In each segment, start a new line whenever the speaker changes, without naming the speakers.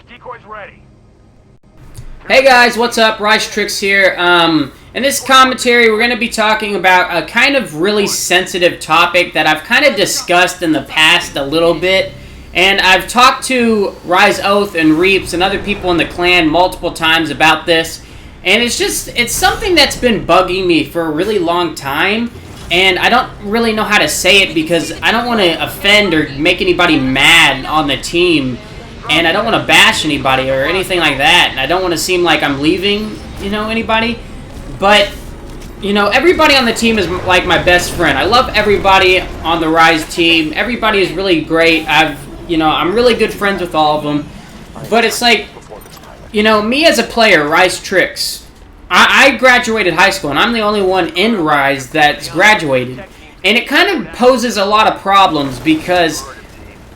Decoy's ready.
Hey guys, what's up? Ryze TriKz here. In this commentary, we're going to be talking about a kind of really sensitive topic that I've kind of discussed in the past a little bit. And I've talked to Ryze Oath and Reaps and other people in the clan multiple times about this. And it's something that's been bugging me for a really long time. And I don't really know how to say it because I don't want to offend or make anybody mad on the team. And I don't want to bash anybody or anything like that. And I don't want to seem like I'm leaving, anybody. But, everybody on the team is like my best friend. I love everybody on the Ryze team. Everybody is really great. I'm really good friends with all of them. But it's like, me as a player, Ryze TriKz, I graduated high school, and I'm the only one in Ryze that's graduated. And it kind of poses a lot of problems because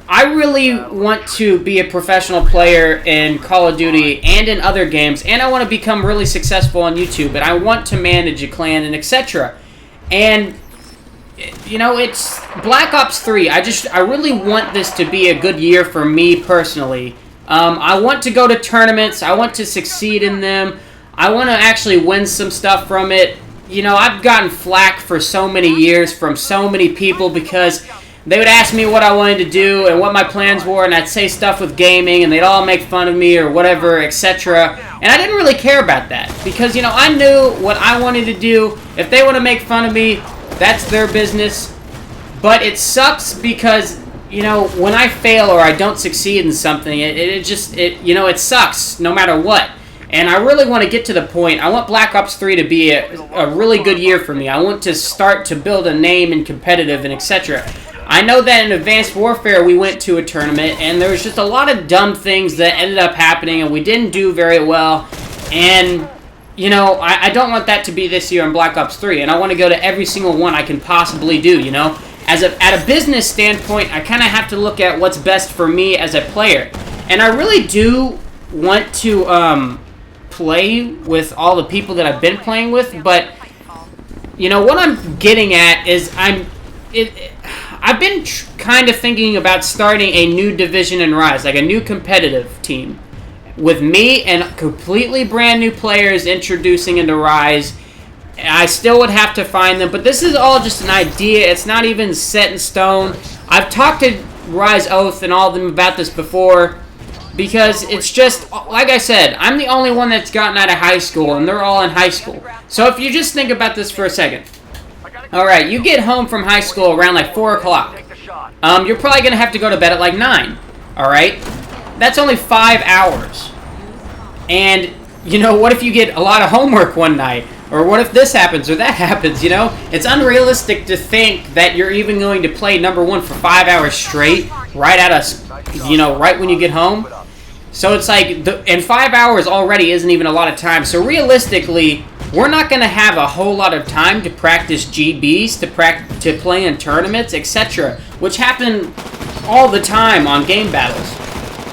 I really want to be a professional player in Call of Duty and in other games, and I want to become really successful on YouTube, and I want to manage a clan and etc. And, it's Black Ops 3. I really want this to be a good year for me personally. I want to go to tournaments. I want to succeed in them. I want to actually win some stuff from it. I've gotten flack for so many years from so many people because they would ask me what I wanted to do and what my plans were, and I'd say stuff with gaming, and they'd all make fun of me or whatever, etc. And I didn't really care about that because, I knew what I wanted to do. If they want to make fun of me, that's their business. But it sucks because, when I fail or I don't succeed in something, it sucks no matter what. And I really want to get to the point. I want Black Ops 3 to be a really good year for me. I want to start to build a name in competitive and etc. I know that in Advanced Warfare we went to a tournament and there was just a lot of dumb things that ended up happening and we didn't do very well. And, I don't want that to be this year in Black Ops 3. And I want to go to every single one I can possibly do, At a business standpoint, I kind of have to look at what's best for me as a player. And I really do want to play with all the people that I've been playing with. But, what I'm getting at is I've been kind of thinking about starting a new division in Ryze, like a new competitive team, with me and completely brand new players introducing into Ryze. I still would have to find them, but this is all just an idea. It's not even set in stone. I've talked to Ryze Oath and all of them about this before because it's just, like I said, I'm the only one that's gotten out of high school, and they're all in high school. So if you just think about this for a second. Alright, you get home from high school around like 4 o'clock. You're probably going to have to go to bed at like 9. Alright? That's only 5 hours. And, what if you get a lot of homework one night? Or what if this happens or that happens, It's unrealistic to think that you're even going to play number 1 for 5 hours straight, right right when you get home. So it's like, and 5 hours already isn't even a lot of time. So realistically, we're not going to have a whole lot of time to practice GBs, to play in tournaments, etc., which happen all the time on game battles.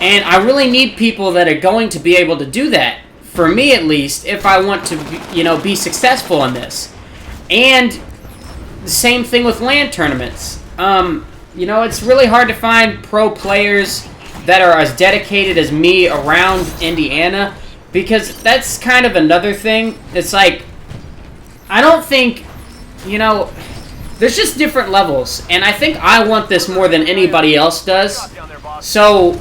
And I really need people that are going to be able to do that, for me at least, if I want to, be successful in this. And the same thing with LAN tournaments. It's really hard to find pro players that are as dedicated as me around Indiana. Because that's kind of another thing. It's like, I don't think, there's just different levels. And I think I want this more than anybody else does. So,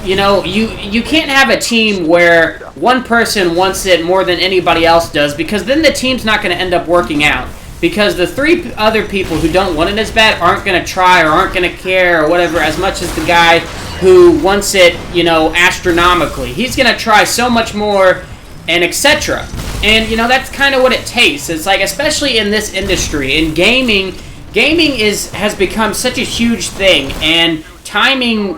you can't have a team where one person wants it more than anybody else does. Because then the team's not going to end up working out. Because the 3 other people who don't want it as bad aren't going to try or aren't going to care or whatever as much as the guy who wants it, astronomically. He's going to try so much more and etc. And, that's kind of what it takes. It's like, especially in this industry, in gaming has become such a huge thing. And timing,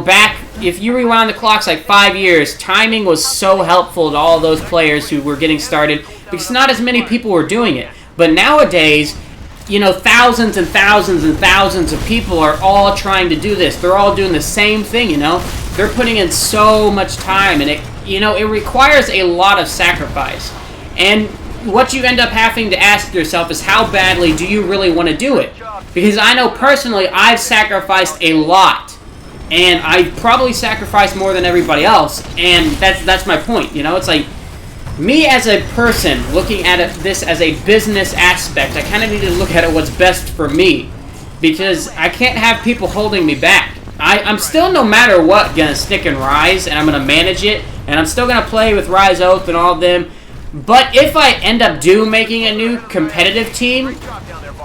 back, if you rewind the clocks like 5 years, timing was so helpful to all those players who were getting started because not as many people were doing it. But nowadays, thousands and thousands and thousands of people are all trying to do this. They're all doing the same thing, They're putting in so much time, and it requires a lot of sacrifice. And what you end up having to ask yourself is, how badly do you really want to do it? Because I know personally I've sacrificed a lot and I probably sacrifice more than everybody else, and that's my point. You know, it's like me as a person looking at this as a business aspect. I kind of need to look at it what's best for me, because I can't have people holding me back. I'm still, no matter what, gonna stick in Ryze, and I'm gonna manage it, and I'm still gonna play with Ryze Oath and all of them. But if I end up making a new competitive team,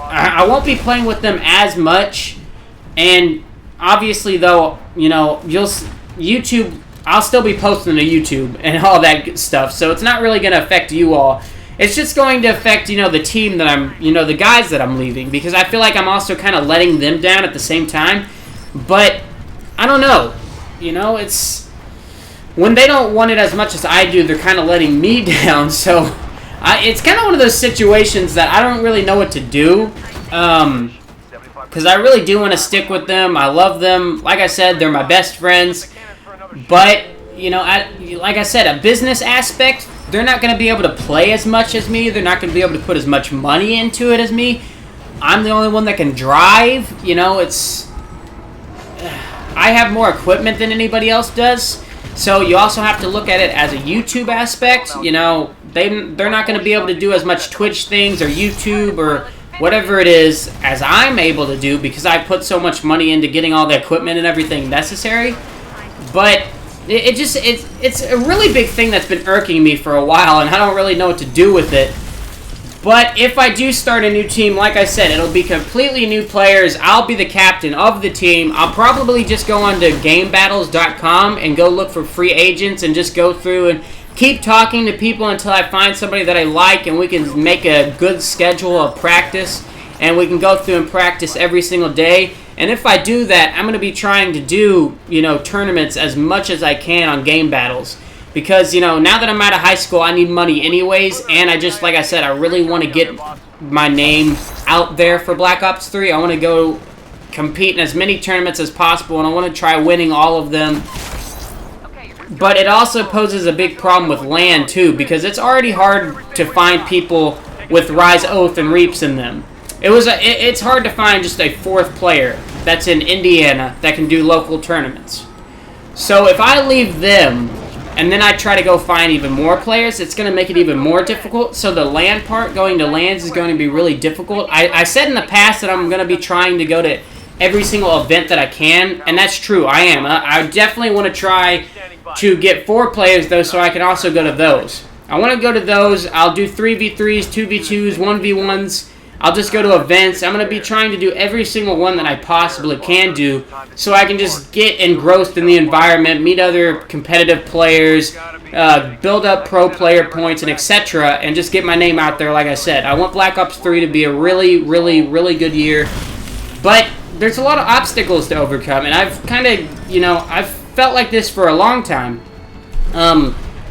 I won't be playing with them as much. And obviously, though, you know, YouTube, I'll still be posting to YouTube and all that good stuff. So it's not really gonna affect you all. It's just going to affect, you know, the team that the guys that I'm leaving, because I feel like I'm also kind of letting them down at the same time. But I don't know, you know, it's when they don't want it as much as I do, they're kind of letting me down. So it's kind of one of those situations that I don't really know what to do, because I really do want to stick with them. I love them. Like I said, they're my best friends. But, you know, like I said, a business aspect, they're not going to be able to play as much as me. They're not going to be able to put as much money into it as me. I'm the only one that can drive. You know, I have more equipment than anybody else does. So you also have to look at it as a YouTube aspect. You know, they're not going to be able to do as much Twitch things or YouTube or whatever it is as I'm able to do, because I put so much money into getting all the equipment and everything necessary. But it's a really big thing that's been irking me for a while, and I don't really know what to do with it. But if I do start a new team, like I said, it'll be completely new players. I'll be the captain of the team. I'll probably just go on to GameBattles.com and go look for free agents and just go through and keep talking to people until I find somebody that I like, and we can make a good schedule of practice, and we can go through and practice every single day. And if I do that, I'm going to be trying to do, you know, tournaments as much as I can on Game Battles. Because, you know, now that I'm out of high school, I need money anyways. And I just, like I said, I really want to get my name out there for Black Ops 3. I want to go compete in as many tournaments as possible, and I want to try winning all of them. But it also poses a big problem with LAN, too, because it's already hard to find people with Ryze Oath and Reaps in them. It's hard to find just a fourth player that's in Indiana that can do local tournaments. So if I leave them and then I try to go find even more players, it's going to make it even more difficult. So the LAN part, going to LANs, is going to be really difficult. I said in the past that I'm going to be trying to go to every single event that I can, and that's true. I am. I definitely want to try to get 4 players, though, so I can also go to those. I want to go to those. I'll do 3v3s, 2v2s, 1v1s. I'll just go to events. I'm going to be trying to do every single one that I possibly can do, so I can just get engrossed in the environment, meet other competitive players, build up pro player points, and etc., and just get my name out there. Like I said, I want Black Ops 3 to be a really, really, really good year, but there's a lot of obstacles to overcome, and I've kind of, you know, I've felt like this for a long time.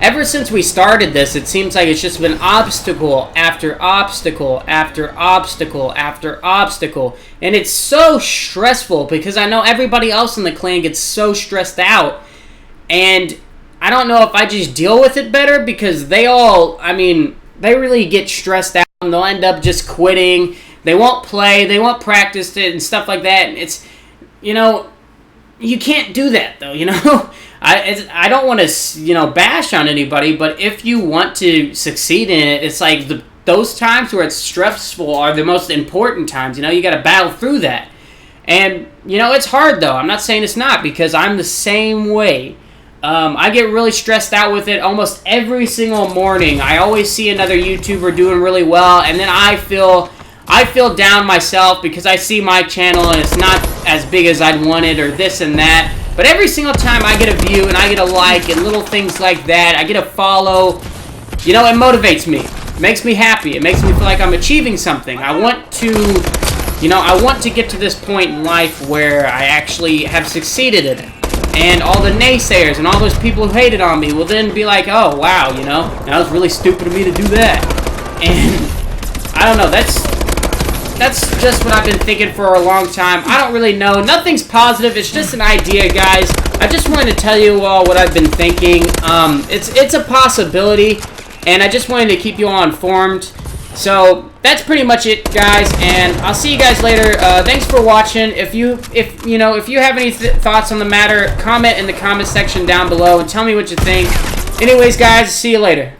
Ever since we started this, it seems like it's just been obstacle after obstacle after obstacle after obstacle. And it's so stressful because I know everybody else in the clan gets so stressed out. And I don't know if I just deal with it better, because they all, I mean, they really get stressed out and they'll end up just quitting. They won't play, they won't practice it and stuff like that. And it's, you know, you can't do that though, you know? I don't want to, you know, bash on anybody, but if you want to succeed in it, it's like those times where it's stressful are the most important times. You know, you got to battle through that. And, you know, it's hard though. I'm not saying it's not, because I'm the same way. I get really stressed out with it almost every single morning. I always see another YouTuber doing really well, and then I feel down myself because I see my channel and it's not as big as I'd want it, or this and that. But every single time I get a view and I get a like and little things like that, I get a follow, you know, it motivates me. It makes me happy. It makes me feel like I'm achieving something. I want to, you know, I want to get to this point in life where I actually have succeeded in it. And all the naysayers and all those people who hated on me will then be like, oh, wow, you know, that was really stupid of me to do that. And I don't know, that's just what I've been thinking for a long time. I don't really know. Nothing's positive. It's just an idea, guys. I just wanted to tell you all what I've been thinking. It's a possibility, and I just wanted to keep you all informed. So, that's pretty much it, guys, and I'll see you guys later. Thanks for watching. If you have any thoughts on the matter, comment in the comment section down below and tell me what you think. Anyways, guys, see you later.